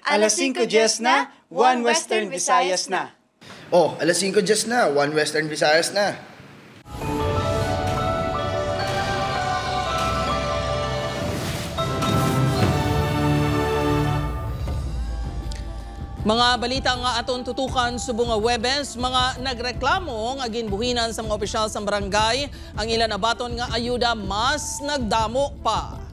Alas 5:10 na, One Western Visayas na. Oh, alas 5:10 na, One Western Visayas na. Mga balita nga aton tutukan subong nga Webes, mga nagreklamo nga ginbuhinan sa mga opisyal sa barangay ang ilan abaton nga ayuda mas nagdamo pa.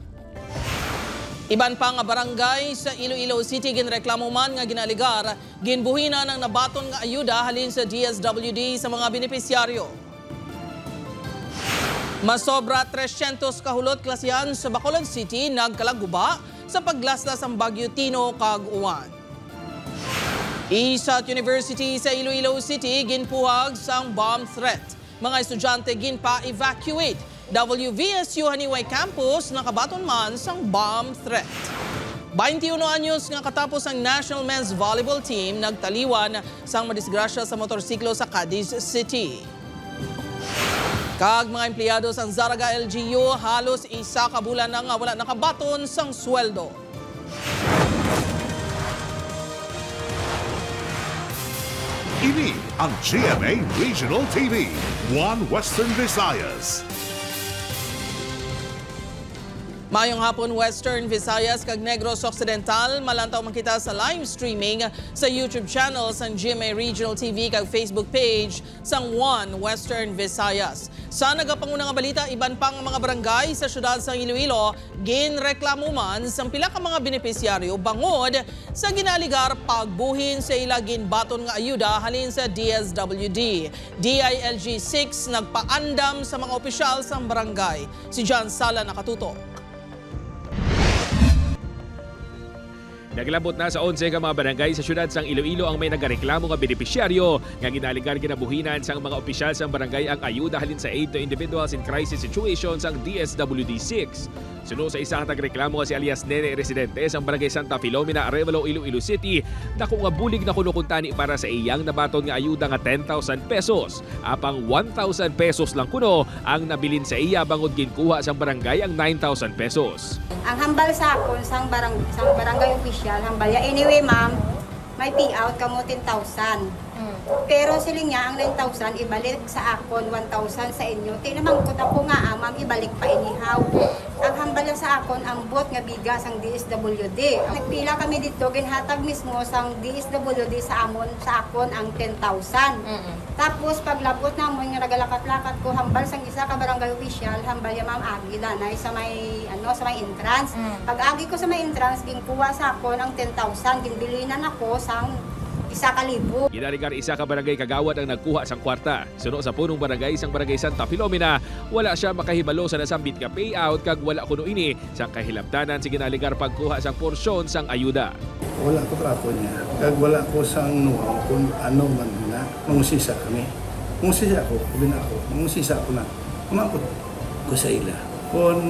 Iban pa nga barangay sa Iloilo City ginreklamo man nga ginaligar ginbuhinan ang nabaton nga ayuda halin sa DSWD sa mga benepisyaryo. Masobra 300 kahulot klasihan sa Bacolod City nagkalaguba sa paglaslas ang Bagyo Tino kag uwan. Isat University sa Iloilo City ginpuhag sang bomb threat. Mga estudyante ginpa-evacuate. WVSU Haniway Campus nakabaton man sang bomb threat. 21 anyos nga katapos ang National Men's Volleyball Team nagtaliwan sang madisgrasya sa motorsiklo sa Cadiz City. Kag mga empleyado sang Zaraga LGU halos isa ka bulan na nga wala nakabaton sang sweldo. Ini ang GMA Regional TV, One Western Visayas. Mayong hapon Western Visayas kag Negros Occidental malantaw makita sa live streaming sa YouTube channel sang GMA Regional TV kag Facebook page sang One Western Visayas. Sa nagapangunang nga balita iban pang mga barangay sa syudad sang Iloilo ginreklamo man sang pila ka mga benepisyaryo bangod sa ginaligar pagbuhin sa ila ginbaton nga ayuda halin sa DSWD. DILG 6 nagpaandam sa mga opisyal sang barangay. Si John Sala nakatuto. Naglabot na sa 11 ka mga barangay sa syudad sang Iloilo ang may nagareklamo nga benepisyaryo nga ginaligar ginabuhinan sang mga opisyal sang barangay ang ayuda halin sa aid to individuals in crisis situations ang DSWD-6. Sunod sa isa ka nagreklamo nga si alias Nene residente sang barangay Santa Filomena, Arevalo, Iloilo City, dako nga bulig na kuno kuntani para sa iyang nabaton nga ayuda nga 10,000 pesos. Apang 1,000 pesos lang kuno ang nabilin sa iya bangod ginkuha sang barangay ang 9,000 pesos. Ang hambal sa akon sang barangay official, hambal ya. Anyway, ma'am, may payout kamo 10,000. Pero siling niya ang 9,000 ibalik sa akon, 1,000 sa inyo. Tinamangkot ako nga, ma'am, ibalik pa inihaw. Ang hambal sa akon, ang bot nga bigas ang DSWD. Nagpila kami dito, ginhatag mismo sang DSWD sa akon ang 10,000. Tapos paglabot namon nga nagalakat-lakat ko, hambal sang isa ka barangay official, hambal ya ma'am Agila na sa may entrance. Pag-agi ko sa may entrance, ginkuha sa akon ang 10,000, ginbilinan ako sang 1,000. Ginaligar isa ka barangay kagawad ang nagkuha sang kwarta. Sunod sa punong barangay sang barangay Santa Filomena, wala siya makahibalo sa nasambit nga payout kag wala kuno ini sang kahilabtanan si ginaligar pagkuha sang porsyon sang ayuda. Wala ko trato niya. Kag wala ko sang nuang kung ano man na mangusisa kami. Mangusisa ako, kubin ako, mangusisa ko na. Kumakot ko sa ila. Kung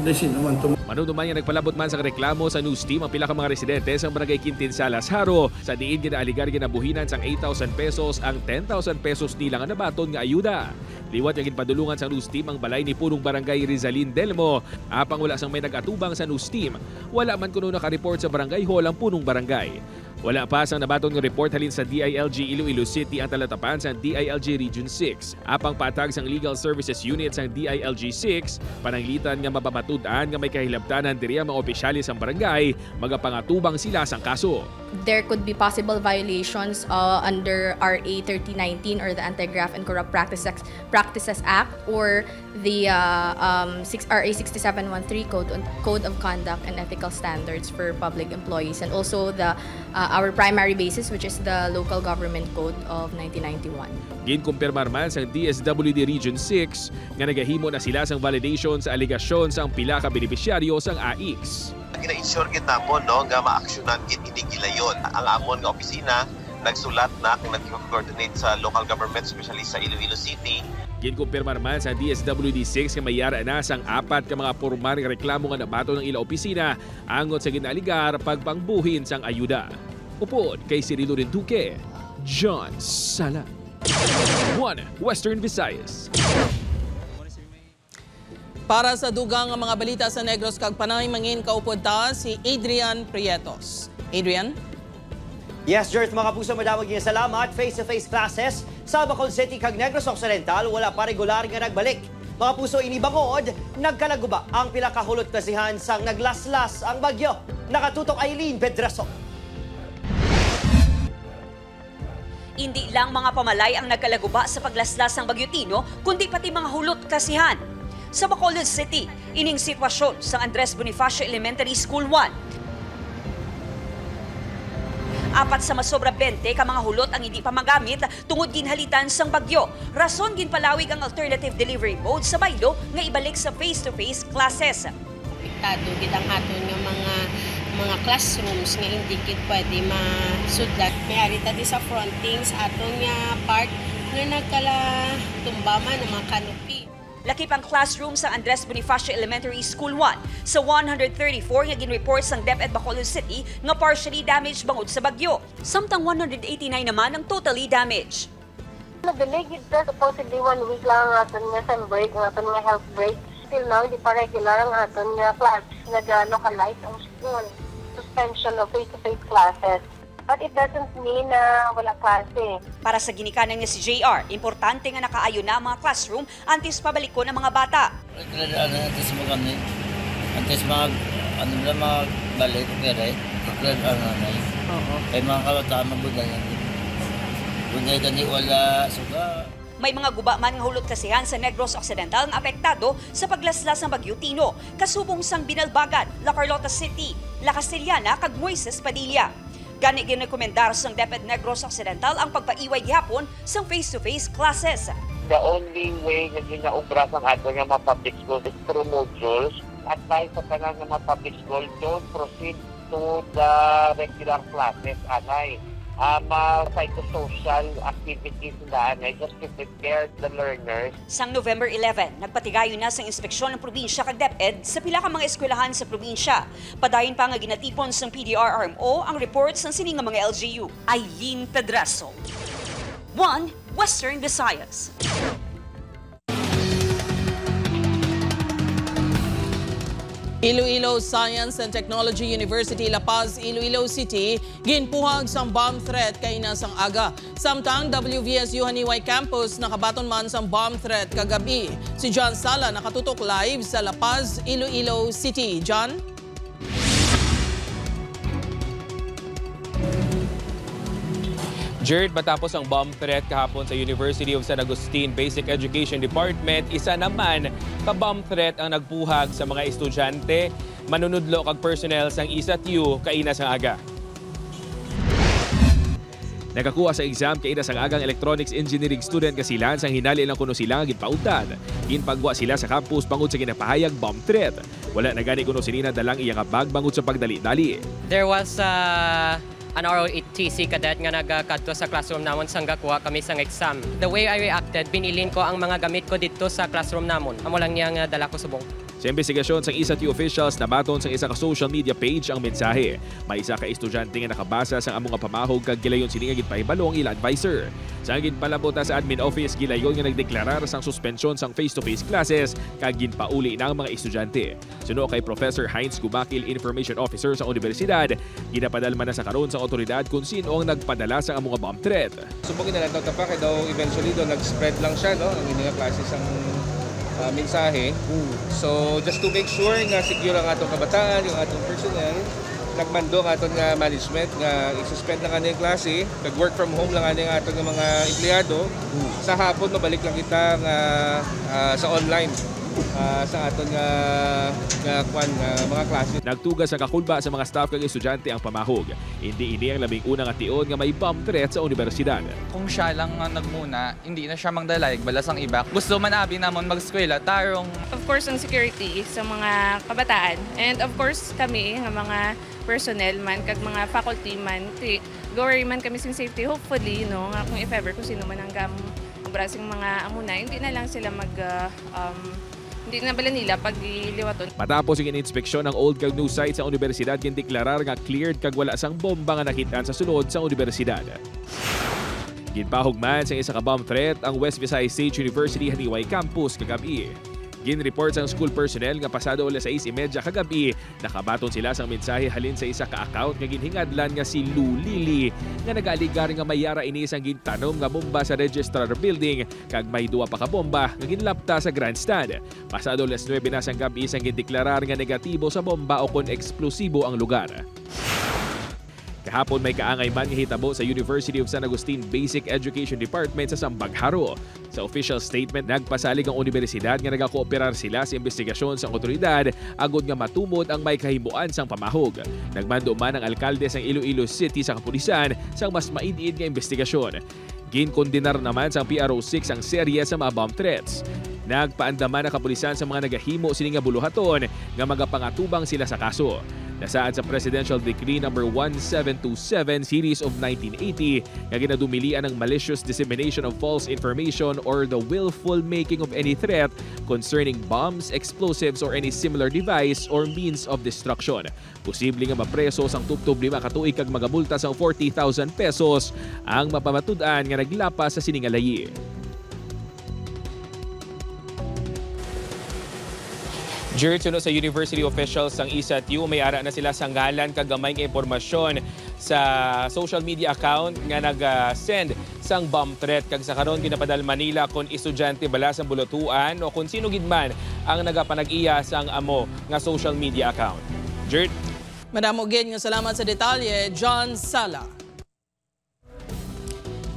desin naman ito. Manunuman nga nagpalabot man sa reklamo sa news team ang pila ka mga residente sa barangay Quintinsalas, Haro. Sa diin ginaaligar ginabuhinan sang 8,000 pesos ang 10,000 pesos nila nga nabaton nga ayuda. Liwat nga ginpadulungan sa news team ang balay ni punong barangay Rizalin Delmo. Apang wala sang may nag-atubang sa news team, wala man kuno naka-report sa barangay hall ang punong barangay. Wala pa sang nabaton nga report halin sa DILG Iloilo City ang talatapan sa DILG Region 6. Apang patag sang Legal Services Unit sang DILG 6, pananglitan nga mapamatudan nga may kahilabtanan diri ang mga opisyalis sang barangay, magapangatubang sila sang kaso. There could be possible violations under RA 3019 or the Anti-Graft and Corrupt Practices Act or the RA 6713 Code of Conduct and Ethical Standards for Public Employees, and also the our primary basis, which is the Local Government Code of 1991. Ginkumpirmar man sa DSWD Region 6 nga nagahimo na sila sang validation sa aligasyon sang pila ka benepisyaryo sang AIX. Gina-ensure gid namon nga ma-aksyonan gid ini gilayon. Ang amon nga opisina nagsulat na kung nag-coordinate sa local government, especially sa Iloilo City. Ginkumpirmar man sa DSWD-6 nga mayara na sang 4 ka mga formal nga reklamo nga nabato ng ila opisina angot sa ginaligar pagpangbuhin sang ayuda. Upod kay Cirilo Renduque, John Sala, One Western Visayas. Para sa dugang nga mga balita sa Negros kag Panay mangin kaupod ta si Adrian Prietos. Adrian? Yes, Jert, mga puso, madamag niya salamat. Face-to-face classes sa Bacolod City kag Negros Occidental wala pa regular nga nagbalik. Mga puso, inibangod, nagkalaguba ang pilakahulot klasihan sang naglaslas ang bagyo. Nakatutok Aileen Pedraso. Hindi lang mga pamalay ang nagkalaguba sa paglaslas ng Bagyo Tino, kundi pati mga hulot klasihan. Sa Bacolod City, ining sitwasyon sa Andres Bonifacio Elementary School 1. Apat sa masobra 20 ka mga hulot ang hindi pa magamit tungod ginhalitan sang bagyo. Rason ginpalawig ang alternative delivery mode sa baylo nga ibalik sa face-to-face classes. Apektado gid ang aton nga mga classrooms nga hindi gid pwede masudlat. May arita di sa fronting sa aton nga part nga nagkala tumbaman ng mga canopy. Lakip ang classroom sa Andres Bonifacio Elementary School 1 sa 134 nga ginreport sang DepEd Bacolod City nga partially damaged bangod sa bagyo. Samtang 189 naman ang totally damaged. Nadelay gid supposedly 1 week lang ang aton nga sem break, ang aton nga health break. Still now, di pa regular ang aton nga class. Nag-localize ang school. Suspension of face-to-face classes. But it doesn't mean na wala klase. Para sa ginikanan nga si JR, importante nga nakaayo na ang mga classroom antes pabaliko ng mga bata. Antes mo kami, antes magbalik, kaya kay mga kabataan mabuday. Buday gani wala, suga. May mga guba man nga hulot kasihan sa Negros Occidental nga apektado sa paglaslas ng Bagyo Tino, kasubong sang Binalbagan, La Carlota City, La Castellana, kag Moises Padilla. Gani ginekomendar sang DepEd Negros Occidental ang pagpaiway gihapon sang face-to-face classes. The only way nga ginaubra sang ato nga mga public school is through modules. Advice sa tanan nga mga public school, don't proceed to the regular classes, anay. Psychosocial activities na just to prepare the learners. Sang November 11, nagpatigayon na sang inspeksyon ng probinsya kag DepEd sa pila ka mga eskwelahan sa probinsya. Padayon pa nga ginatipon sang PDRRMO ang reports ng sining mga LGU. Aileen Pedraso, 1 Western Visayas. Iloilo Science and Technology University La Paz, Iloilo City, ginpuhag sang bomb threat kay nasang aga. Samtang WVSU Haniway Campus nakabaton man sang bomb threat kagabi. Si John Sala nakatutok live sa La Paz, Iloilo City. John? Jared, matapos ang bomb threat kahapon sa University of San Agustin Basic Education Department, isa naman ka-bomb threat ang nagpuhag sa mga estudyante, manunudlo kag personnel sang ISATU kainas ang aga. Nakakuha sa exam kainas ang agang electronics engineering student kasilan sang hinali lang kuno sila ginpautan. Ginpagwa sila sa campus bangod sa ginapahayag bomb threat. Wala na gani kuno sinina dalang iyang bag bangod sa pagdali-dali. There was an ROTC cadet nga nagkadto sa classroom namon sang gakuha kami sang exam. The way I reacted, binilin ko ang mga gamit ko dito sa classroom namon. Amo lang niya nga dala ko subong. Sa investigasyon sang ISATU officials, nabaton sa isa ka social media page ang mensahe. May isa ka estudyante nga nakabasa sa among pamahog kag gilayon sini nga gitpahibalo ang ila advisor. Sa ginpalabota sa admin office, gilayon nga nagdeklarar sang suspensyon sang face-to-face classes kag ginpauli na ang mga estudyante. Suno kay Professor Heinz Gubakil, Information Officer sa Universidad, ginapadalma na sa karon sa otoridad kung sino ang nagpadala sa among bomb threat. Subok na lang pa kay daw eventually do nag-spread lang siya no ang inyong classes ang mensahe. So just to make sure nga secure ang atong kabataan, yung atong personnel, nagmando ang atong management nga i-suspend lang ang klase, nag-work from home lang ang atong mga empleyado. Sa hapon mabalik lang kita nga sa online sa aton mga klase. Nagtugas sa kakulba sa mga staff kag estudyante ang pamahog. Hindi ini ang labing unang ation nga may bomb threat sa universidad. Kung siya lang nagmuna, hindi na siya mangdalayag balas ang iba. Gusto man abi namon mag-eskwela tarong. Of course ang security sa mga kabataan and of course kami nga mga personnel man kag mga faculty man worry man kami sing safety hopefully no nga kung if ever kung sino man ang brasing mga amuna hindi na lang sila hindi na bala nila pag-iliwaton. Matapos ang inspeksyon ng old kag new site sa universidad, gindeklarar nga cleared kag wala sang bomba nga nakitaan sa sulod sa universidad. Ginpahog man sa isa ka bomb threat ang West Visayas State University Haniway Campus kagabi. Gin-report ang school personnel nga pasado alas 6:30 kagabi, nakabaton sila sang mensahe halin sa isa ka account nga ginhingadlan nga si Lou Lily nga nag-aligar nga mayara ini sang gintanom nga bomba sa registrar building kag may duwa pa ka bomba nga ginlapta sa grandstand. Pasado alas 9 na sang gabi isang gindeklarar nga negatibo sa bomba o kon eksplosibo ang lugar. Kahapon may kaangay man nga hitabo sa University of San Agustin Basic Education Department sa Sambagharo. Sa official statement, nagpasalig ang universidad nga nagakooperar sila sa investigasyon sa otoridad agod nga matumod ang may kahimuan sang pamahog. Nagmando man ang alkalde sang Iloilo City sa kapulisan sang mas mainid nga investigasyon. Ginkondenar naman sang PRO6 ang serye sa mga bomb threats. Nagpaandaman ang kapulisan sa mga nagahimo sini nga buluhaton nga magapangatubang sila sa kaso. Nasaad sa Presidential Decree No. 1727 Series of 1980 nga ginadumilian ng malicious dissemination of false information or the willful making of any threat concerning bombs, explosives, or any similar device or means of destruction. Posible nga mapreso sang tubtob 5 katuig kag magamulta sang 40,000 pesos ang mapamatud-an nga naglapas sa siningalayi. Jury suno sa university officials ang ISATU, may ara na sila sa ngalan kagamay nga impormasyon sa social media account nga nag-send sang bomb threat kag sa karon ginapadalman nila kung estudyante bala sa bulutuan o kung sino gidman ang nagapanag-iya sang amo nga social media account. Jury. Madamo gid nga salamat sa detalye, John Sala.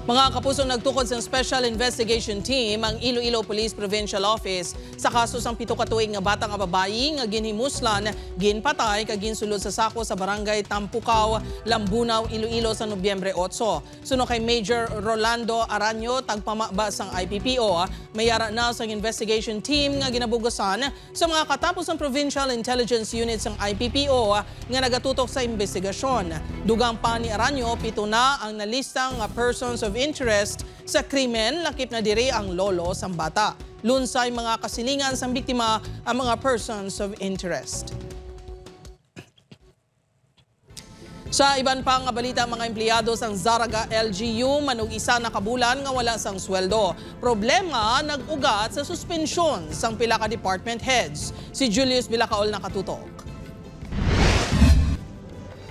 Mga kapusong nagtukod sa Special Investigation Team ang Iloilo Police Provincial Office sa kaso sang 7 katuig nga bata nga babayi nga ginhimuslan, ginpatay kag ginsulod sa sako sa barangay Tampukaw, Lambunaw, Iloilo sa Nobyembre 8. Suno kay Major Rolando Aranyo, tagpamaba sang IPPO, mayara na sang investigation team nga ginabugasan sa mga katapos ng Provincial Intelligence Unit sang IPPO nga nagatutok sa investigasyon. Dugang pa ni Aranyo, 7 na ang nalistang persons of interest sa krimen, lakip na diri ang lolo sang bata. Lunsay mga kasilingan sang biktima ang mga persons of interest. Sa iban pang balita, mga empleyado sang Zaraga LGU manug isa na kabulan nga wala sang sweldo. Problema nag-ugat sa suspensyon sang pila ka department heads. Si Julius Bilacaol nakatutok.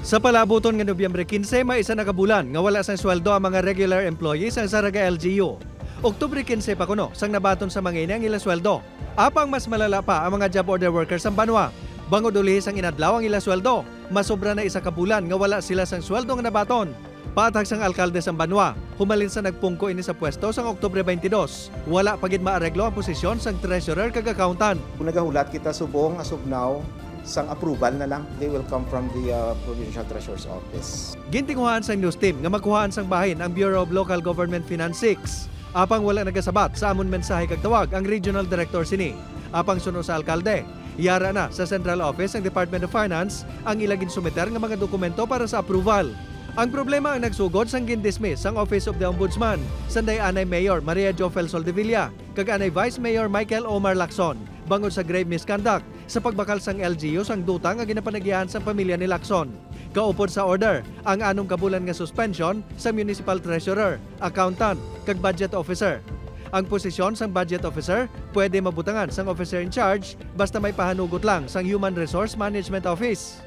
Sa palabuton nga Nobyembre 15, may isa na kabulan nga wala sang sweldo ang mga regular employees sa Zaraga LGU. Oktubre 15 pa kuno sang nabaton sa mga ini ang ilang sweldo. Apang mas malala pa ang mga job order workers sa Banwa. Bangod uli sang inadlaw ang ilang sweldo, masobra na isa kabulan nga wala sila sang sweldo nga nabaton. Patag sang alkalde sa Banwa, humalin sa nagpungko ini sa pwesto sang Oktubre 22. Wala pagid maareglo ang posisyon sang treasurer kag accountant. Kung nagahulat kita subong as of now, sang approval na lang, they will come from the Provincial Treasurer's Office. Gintinguhan sang news team nga makuhaan sang bahin ang Bureau of Local Government Finance 6. Apang wala nagasabat sa amon mensahe kag tawag ang Regional Director sini. Apang suno sa alkalde, yara na sa Central Office ng Department of Finance ang ilagin sumiter nga mga dokumento para sa approval. Ang problema ang nagsugod sang gindismiss ang Office of the Ombudsman, sanday anay Mayor Maria Jofel Soldevilla, kag anay Vice Mayor Michael Omar Lacson, bangod sa grave misconduct sa pagbakal sang LGU sang duta nga ginapanagihan sang pamilya ni Lacson. Kaupod sa order ang 6 kabulan nga suspension sa Municipal Treasurer, Accountant, kag Budget Officer. Ang posisyon sang Budget Officer pwede mabutangan sang Officer in Charge basta may pahanugot lang sang Human Resource Management Office.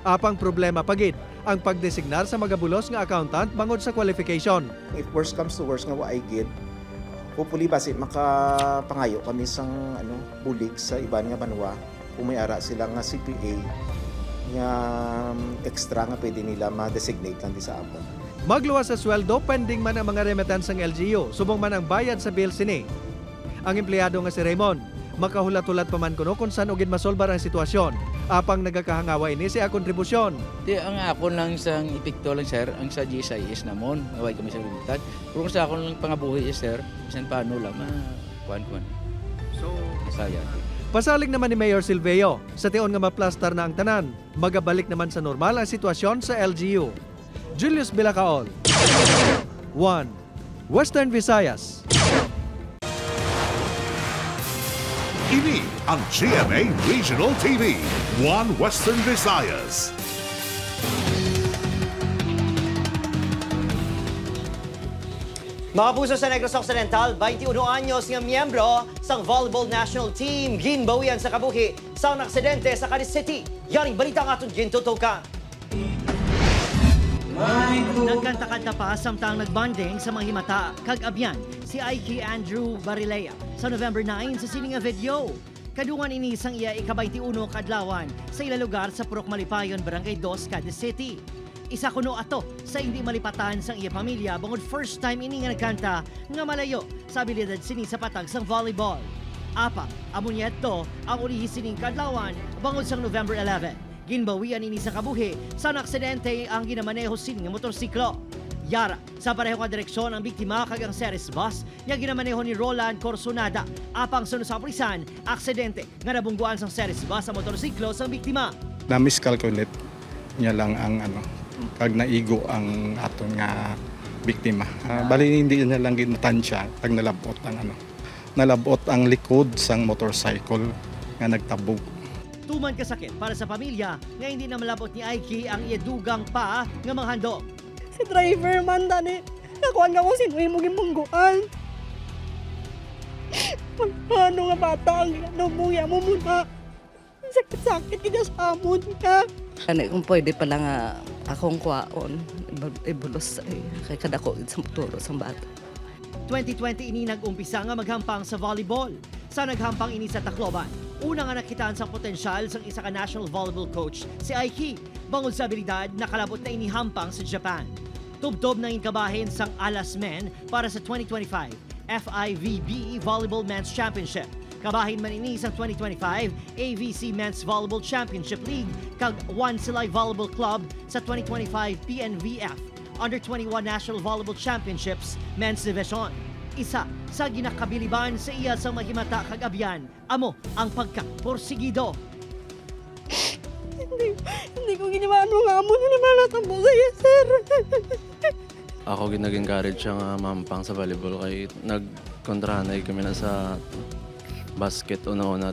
Apang problema pagid ang pagdesignar sa magabulos nga accountant bangod sa qualification. If worst comes to worst nga wa ay gid, hopefully basi makapangayo kami sang bulig sa iban nga banwa kung may ara sila nga CPA nga extra nga pwede nila ma-designate lang di sa amon. Magluwas sa sweldo pending man ang mga remittance ng LGU, subong man ang bayad sa bill sini. Ang empleyado nga si Raymond, makahulat-hulat pa man kuno kung saan ugid masolbar ang sitwasyon. Apang nagakahangawa ini siya kontribusyon. Di ang ako lang sang epekto lang sir, ang sa GSIS namon, away kami sa limitan. Kung sa ako lang pangabuhi sir, bisan paano lang kuan. So, saya. Pasalig naman ni Mayor Silveo, sa tion nga maplastar na ang tanan, magabalik naman sa normal ang sitwasyon sa LGU. Julius Bilacaol, 1 Western Visayas. Ini ang GMA Regional TV, 1 Western Visayas. Mga puso sa Negros Occidental, 21 anyos nga miyembro sa volleyball national team ginbawian sa kabuhi sa aksidente sa Cadiz City. Yaring balita nga itong gintutukan. Nagkanta-kanta pa samtang nagbonding sa mga himata kag-abyan si Ike Andrew Barilea sa November 9 sa sining video. Kadungan ini sang iya ika-21 kadlawan sa ila lugar sa Purok Malipayon, Barangay 2, Cadiz City. Isa kuno ato sa hindi malipatan sang iya pamilya bangod first time ini nga nagkanta nga malayo sa abilidad sini sa patag sang volleyball. Apa, amon niya ito ang ulihi sining kadlawan bangod sang November 11. Ginbawian ini sa kabuhi sa aksidente ang ginamaneho sining motorsiklo. Yara, sa pareho nga direksyon ang biktima kag ang series bus nga ginamaneho ni Roland Corsonada. Apang sunod sa prisan, aksidente nga nabungguan sang series bus sa motorsiklo sang biktima. Na-miscalculate niya lang ang kag naigo ang aton nga biktima. Bali hindi niya lang ginatansya kag nalabot ang likod sang motorcycle nga nagtabog. Tuman kasakit para sa pamilya nga hindi na malabot ni Ike ang iyadugang pa nga manghandog. Si driver man dani, nakuha nga kung sino yung mungguan. Ano nga bata ang ginanamuya mo muna. Sakit-sakit kita sa amon ka. Ano kung pwede pala nga akong kwaon, ibulos kay kadako sa muturo sa bata. 2020 ini nag-umpisa nga maghampang sa volleyball. Sa naghampang ini sa Tacloban, una nga nakitaan sa potensyal sang isa ka national volleyball coach, si Ike, bangod sa abilidad nakalabot na inihampang sa Japan. Tubtob nang inkabahin sang Alas Men para sa 2025 FIVB Volleyball Men's Championship. Kabahin man ini sa 2025 AVC Men's Volleyball Championship League kag One Silay Volleyball Club sa 2025 PNVF Under 21 National Volleyball Championships Men's Division. Isa sa ginakabiliban sa iya sa mahimata kag abyan, amo ang pagka-porsigido. Hindi ko ginawa nga amo na naman natambo sa'yo, sir. Ako ginag-encourage siya nga mampang sa volleyball kay nagkontranay kami na sa basket una-una.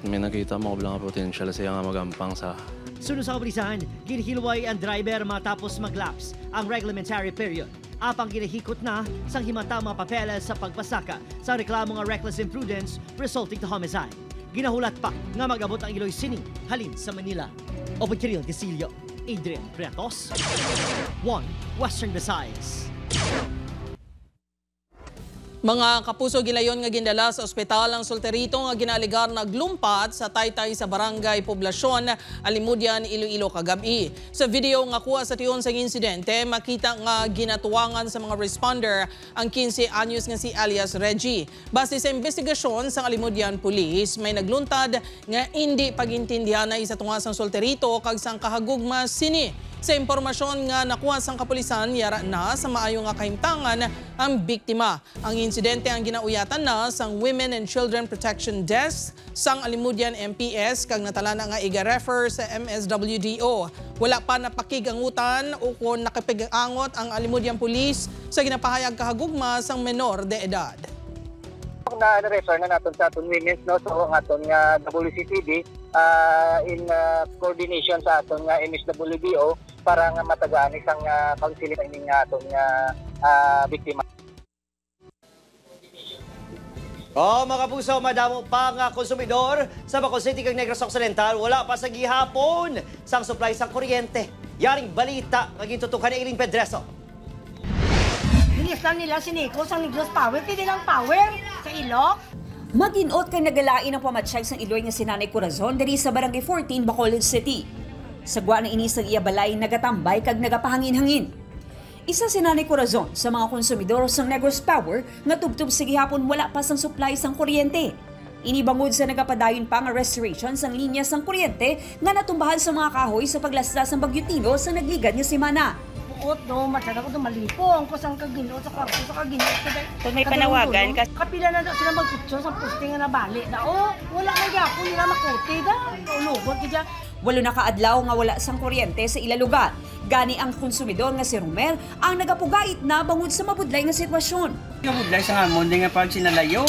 May nakita mo ko lang ang potential siya nga magampang sa. Sunod sa kabrisan, ginhilway ang driver matapos maglaps ang reglementary period. Apang ginahikot na sang himata mga papeles sa pagpasaka sa reklamo nga reckless imprudence resulting to homicide. Ginahulat pa nga mag-abot ang Iloy Sining halin sa Manila. Open Kiril Gasilio, Adrian Pretos, One Western Visayas. Mga kapuso, gilayon nga gindala sa ospital ang solterito nga ginaligar naglumpat sa Taytay sa Barangay Poblasyon, Alimudian, Iloilo kagabi. Sa video nga kuha sa tiyon sa insidente, makita nga ginatuwangan sa mga responder ang 15 anyos nga si alias Reggie. Base sa investigasyon sa Alimudian Police, may nagluntad nga hindi pagintindihan na isa tunga sang solterito kag sang kahagugma sini. Sa impormasyon nga nakuha sang kapulisan, yara na sa maayo nga kahimtangan ang biktima. Ang insidente ang ginauyatan na sang Women and Children Protection Desk sang Alimudian MPS kag natala na nga iga-refer sa MSWDO. Wala pa napakigangutan o kung nakapig-angot ang Alimudian Police sa ginapahayag kahagugma sang menor de edad. Na-refer na natin sa aton women's, no? So ang aton nga WCCD in coordination sa aton nga MSWDO para nga matagaan isang counseling nga aton nga biktima. Mga puso, madamo pa nga konsumidor sa Bacolod City kag Negros Occidental wala pa sa gihapon sang supply sang kuryente. Yaring balita nga gintutukan ni Iling Pedreso. Bilis lang nila si Nico sa Negros Power, pwede lang power sa ilok. Mag-inot kay nagalain ang pamatsay sang Iloy nga si Nanay Corazon diri sa Barangay 14, Bacolod City. Sagwa na inisang iyabalay nagatambay kag nagapahangin-hangin. Isa si Nanay Corazon sa mga konsumidor sang Negros Power nga tubtub sa gihapon wala pa sang supply sang kuryente. Inibangod sa nagapadayon pa nga restoration sang linya sang kuryente nga natumbahan sa mga kahoy sa paglaslas ng Bagyo Tino sa nagligad nga semana. No, masyada ko dumalipong ko sang kaginot sa kwarto sa kaginot. Kung may panawagan ka. Kapila na daw sila magpicture sa posting nga nabali na wala na gyapon nila makuti da. Ulubot kaya. Walo na kaadlaw nga wala sang kuryente sa ila lugar. Gani ang konsumidor nga si Romer ang nagapugait na bangod sa mabudlay nga sitwasyon. Mabudlay sa hamon nga pag sinalayo.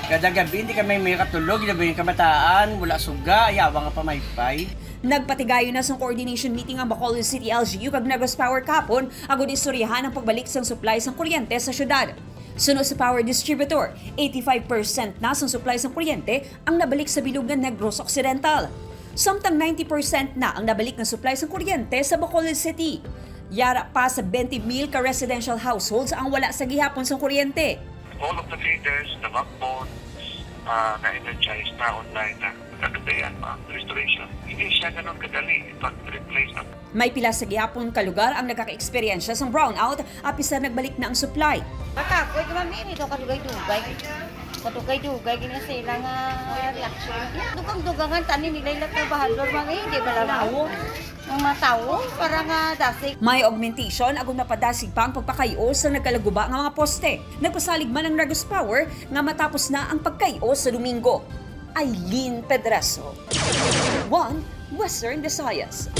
Kada gabi hindi kami may katulog, gabi kabataan, wala suga, ayawa nga pamaypay. Nagpatigayo na sa coordination meeting ang Bacolod City LGU kag Negros Power kapon agud istoryahan ang pagbalik sang supply sang kuryente sa syudad. Sunod sa power distributor, 85% na sa supply sa kuryente ang nabalik sa bilog ng Negros Occidental. Samtang 90% na ang nabalik na supply sa kuryente sa Bacolod City. Yara pa sa 20,000 ka-residential households ang wala sa gihapon sa kuryente. All of the feeders, the backbones, na-energize na online na kagadayan restoration. Hindi siya ganun kadali pag-replace na. May pila sa gihapon ka lugar ang nakaka-eksperyensya sa brownout apisa nagbalik na ang supply. Makakoy ka mami, ito kadugay-dugay. Kadugay-dugay, gina sila nga reaction. Dugang-dugangan, tanin nila yung trabahador mami, hindi malalawo. Ang mga tao, para nga dasig. May augmentation agong napadasig pa ang pagpakayo sa nagkalaguba ng mga poste. Nagpasalig man ang Negus Power nga matapos na ang pagkayo sa Domingo. Aileen Pedraso, 1 Western Visayas.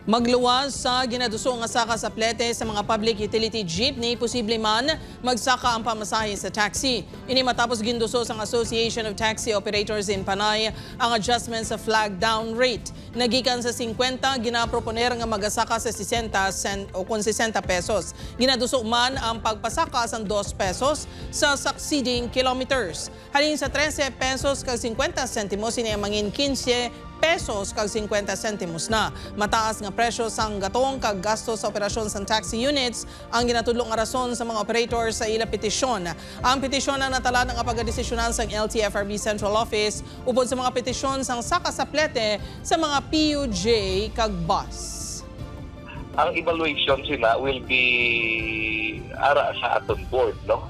Magluwas sa ginaduso nga saka sa plete sa mga public utility jeepney, posible man magsaka ang pamasahe sa taxi. Ini matapos ginduso sa Association of Taxi Operators in Panay ang adjustment sa flag down rate. Nagikan sa 50, ginaproponer nga magasaka sa 60 o 60 pesos. Ginaduso man ang pagpasaka sa 2 pesos sa succeeding kilometers. Halin sa 13 pesos kag 50 sentimos ini mangin 15 pesos kag 50 sentimos na. Mataas nga presyo sang gatong kag gasto sa operasyon sang taxi units ang ginatudlo nga rason sa mga operator sa ila petisyon. Ang petisyon na natala ng pagdesisyonan sang LTFRB Central Office upod sa mga petisyon sang saka sa plete sa mga PUJ kag bus. Ang evaluation sila will be ara sa aton board, no?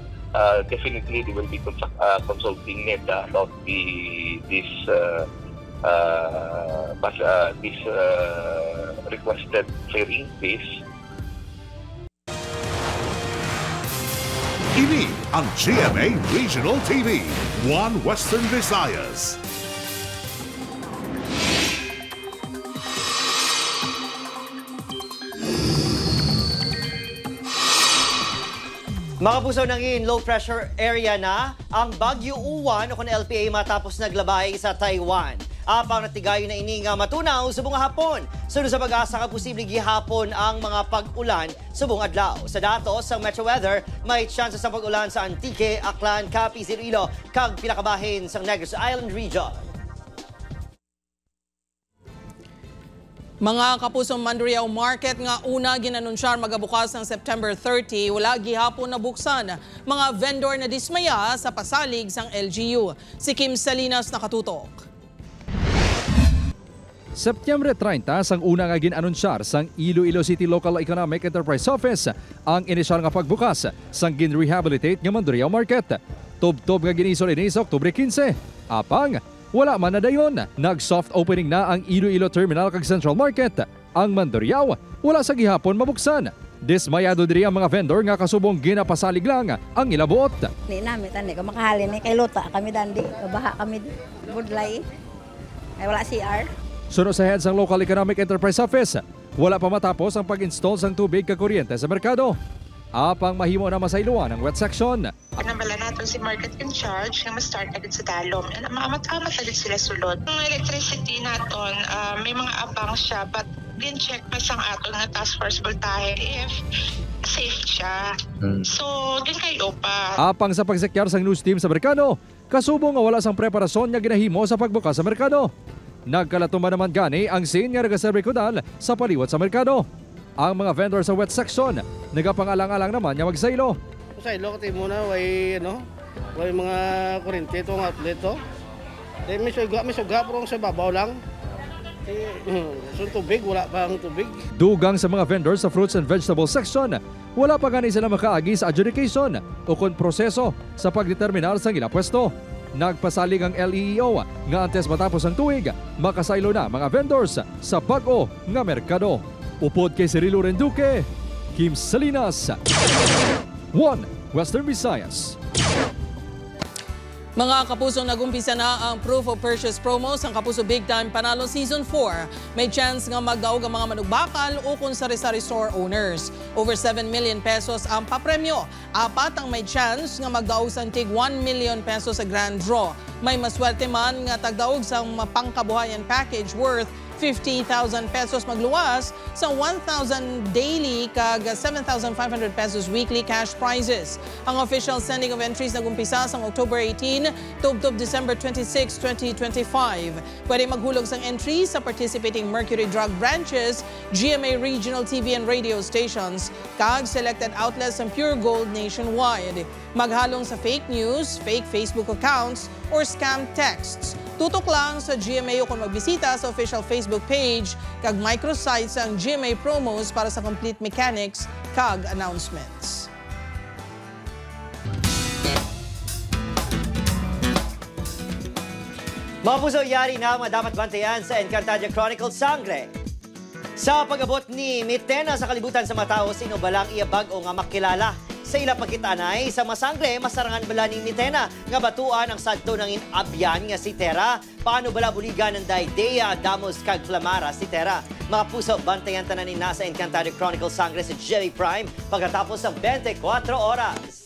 Definitely they will be consulting NEDA about this requested fare increase. Ini ang GMA Regional TV, 1 Western Visayas. Mga puso, nangin low pressure area na ang Baguio Uwan o LPA matapos naglabay sa Taiwan. Apang natigayo na ini nga matunaw sa buong hapon. Sunod sa pag-asa ka posibleng gihapon ang mga pag-ulan sa buong adlaw. Sa datos sa Metro Weather, may chance sa pag-ulan sa Antique, Aklan, Capiz, Iloilo, kag pinakabahin sa Negros Island Region. Mga kapusong Mandurriao Market nga una ginanunsyar magabukas ng September 30, wala gihapon na buksan. Mga vendor na dismaya sa pasalig sang LGU. Si Kim Salinas nakatutok. September 30 sang una nga ginanunsyar sang Iloilo City Local Economic Enterprise Office ang inisyal nga pagbukas sang gin-rehabilitate nga Mandurriao Market. Tub-tub nga ginisol ini sa Oktubre 15. Apang wala man na dayon, nag-soft opening na ang Iloilo Terminal kag Central Market. Ang Mandurriao wala sa gihapon mabuksan. Dismayado diri ang mga vendor nga kasubong ginapasalig lang ang ilabuot. Ni namin tani ka makahalin ni kay luta kami dandi, baha kami budlay. Ay wala CR. Sunod sa head sang Local Economic Enterprise Office, wala pa matapos ang pag-install sang tubig kag kuryente sa merkado. Apang mahimo na masayloan ang wet section. Pinambala natin si market in charge nga ma-start agad sa dalom. Maamat-amat agad sila sulod. Ang electricity natin, may mga abang siya but din-check pa sang aton nga task force voltahe if safe siya. So, din kayo pa. Apang sa pagsekyar sang news team sa merkado, kasubong nga wala sang preparasyon nga ginahimo sa pagbukas sa merkado. Nagkalatuman naman gani ang scene nga nagaserbe kodal sa paliwat sa merkado. Ang mga vendor sa wet section, nagapangalang-alang naman nga magsaylo. Saylo kasi muna, way mga kurente itong outlet to. May suga pero sa babaw lang. So tubig, wala pang tubig. Dugang sa mga vendor sa fruits and vegetable section, wala pa gani sila makaagi sa adjudication o kon proseso sa pagdeterminar sa ila pwesto. Nagpasalig ang LEO nga antes matapos ang tuig, makasaylo na mga vendors sa bag-o nga merkado. Upod kay Cirilo Renduque, Kim Salinas, 1 Western Visayas. Mga kapusong, nagumpisa na ang Proof of Purchase promo sa Kapuso Big Time Panalo Season 4. May chance nga magdaog ang mga manugbakal o kung sari-sari store owners. Over 7 million pesos ang papremyo. 4 ang may chance nga magdaog sa tig 1 million pesos sa grand draw. May maswerte man nga tagdaog sa pangkabuhayan package worth 50,000 pesos magluwas sa 1,000 daily kag 7,500 pesos weekly cash prizes. Ang official sending of entries nagumpisa sa October 18 tubtob December 26, 2025. Pwede maghulog sang entries sa participating Mercury Drug branches, GMA Regional TV and radio stations, kag selected outlets ng Pure Gold nationwide. Maghalong sa fake news, fake Facebook accounts, or scam texts. Tutok lang sa GMA kung magbisita sa official Facebook page kag microsites ang GMA promos para sa complete mechanics kag announcements. Mga puso, yari na mga dapat bantayan sa Encantadia Chronicles Sangre. Sa pag-abot ni Mitena sa kalibutan sa matao, sino balang iabag o nga makilala? Sa ila pagkitanay, sa masangre, masarangan bala ni Mitena nga batuan ang sadto ng inabyan nga si Tera. Paano bala buligan ng Daidea, Damos, kag Flamara si Tera? Mga puso, bantayan tanan ni nasa Encantadia Chronicles Sangre sa Jimmy Prime pagkatapos ng 24 oras.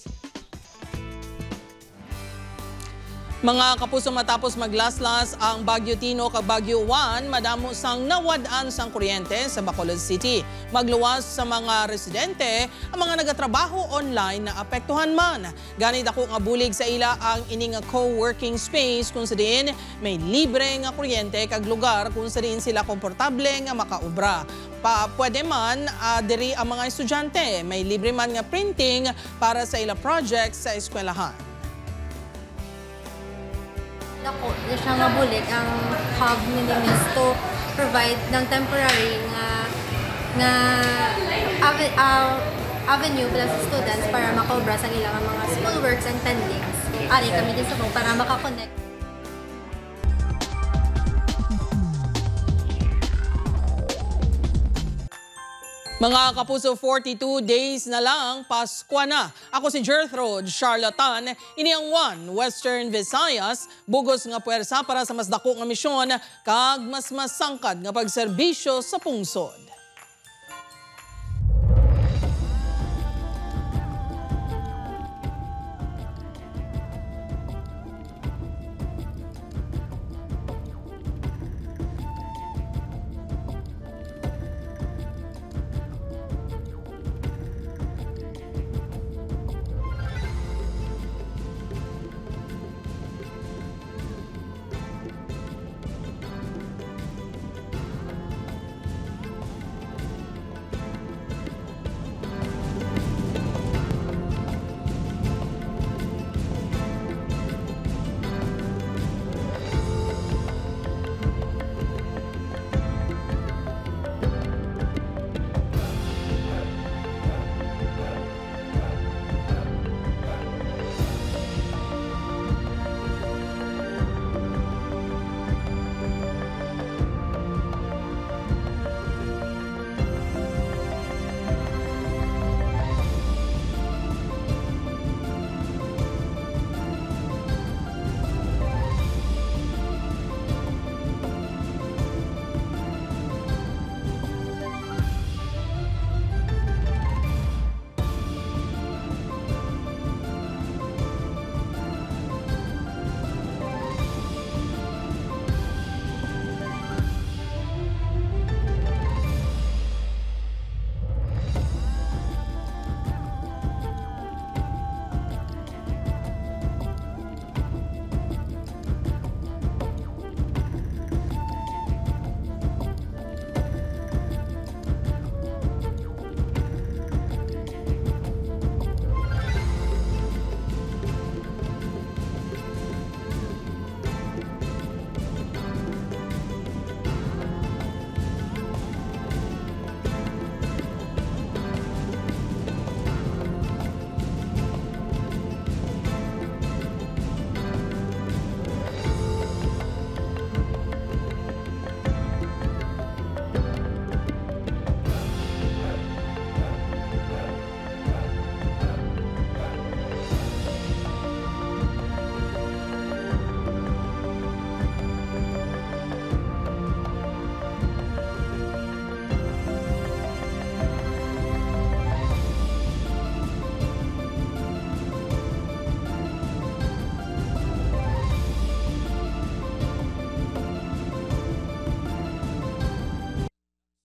Mga kapuso, matapos maglaslas ang Baguio Tino kag Baguio 1, madamo sang nawadaan sang kuryente sa Bacolod City. Magluwas sa mga residente ang mga nagatrabaho online na apektuhan man. Ganit ako nga bulig sa ila ang ining co-working space kung sa diin may libre nga kuryente kag lugar kung sa diin sila komportable nga makaubra. Pwede man diri ang mga estudyante, may libre man nga printing para sa ila projects sa eskwelahan. Ako, siya nga bulig ang hub ni Miss to provide ng temporary avenue para sa students para makobra sa ilang mga schoolworks and pendings. Ari kami din sa para makakonect. Mga kapuso, 42 days na lang, Pasko na. Ako si Gertrude Charlatan, ini ang One Western Visayas, bugos nga puwersa para sa mas dako nga misyon, kag mas masangkad nga pagserbisyo sa pungsod.